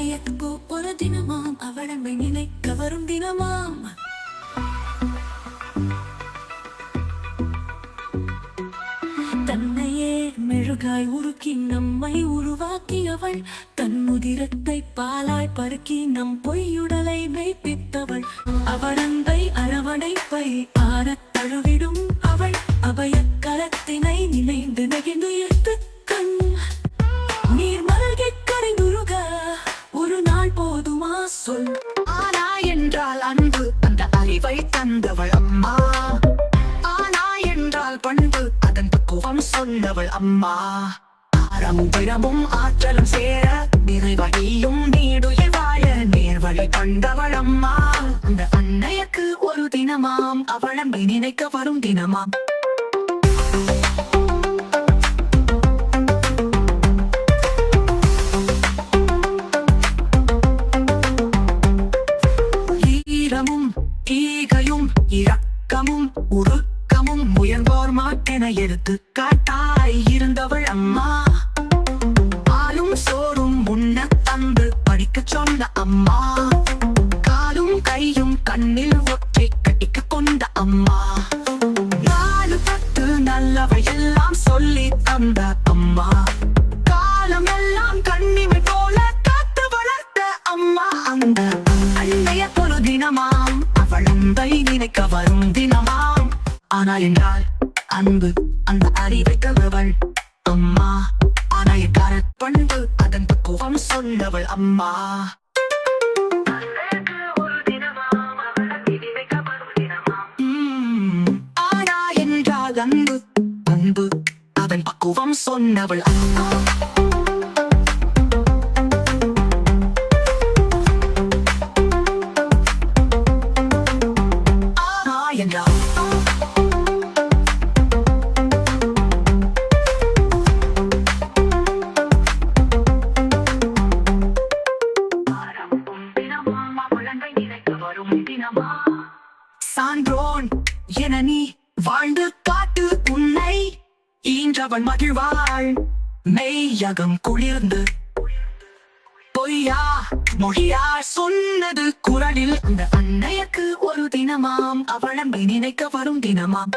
அன்னையக்கு ஒரு தினமாம் அவளை நினைக்க வரும் தினமாம். தன்னையே மெழுகாய் உருக்கி நம்மை உருவாக்கியவள், தன் உதிரத்தை பாலாய் பருக்கி நம் பொய்யுடலை மெய்ப்பித்தவள். அவளந்தை அரவணைப்பை ஆரத் தழுவிடும் அவள், அபய கரத்தினை நினைந்து நெகிழ்ந்து எடுத்து கண் நீர் மல்கி கரைந்துருக ஒரு நாள் போதுமா சொல். ஆனா என்றால் அன்பு அந்த அறிவை தந்தவள் அம்மா, ஆனா என்றால் பண்பு அதன் பக்குவம் சொன்னவள் அம்மா. ஆரமும் பிறமும் ஆற்றலும் சேர நிறைவழியும் நீடுயிர் வாழ நேர்வழி கண்டவள் அம்மா. அந்த அன்னையக்கு ஒரு தினமாம் அவளம்பை நினைக்க வரும் தினமாம். ஈரமும் ஈகையும் இரக்கமும் உருக்கமும் முயல்வோர் மாட்டென எடுத்து காட்டாய் இருந்தவள் அம்மா. பாலும் சோறும் உண்ண தந்து படிக்க சொன்ன அம்மா, காலும் கையும் கண்ணில் ஒற்றை கட்டிக்க கொண்ட அம்மா. நாலு பத்து நல்லவை எல்லாம் சொல்லி தந்த அம்மா, காலம் எல்லாம் கண்ணிமை போல காத்து வளர்த்த அம்மா. அந்த அன்னைய ஒரு தினமாம் அவளந்தை நினைக்க வரும் தினமாம். ஆனா என்றால் அன்பு அந்த அறிவை தந்தவள் அம்மா, ஆனா எக்கார பண்பு அதன் பக்குவம் சொன்னவள் அம்மா. ஆனா என்றால் அன்பு அன்பு அதன் பக்குவம் சொன்னவள் அம்மா. சான்றோன் என நீ வாழ்ந்து காட்டு உன்னை ஈன்றவன் மகிழ்வாள் மெய்யகம் குளிர்ந்து. பொய்யா மொழியா சொன்னது குரலில் அந்த அன்னையக்கு ஒரு தினமாம் அவளம்பை நினைக்க வரும் தினமாம்.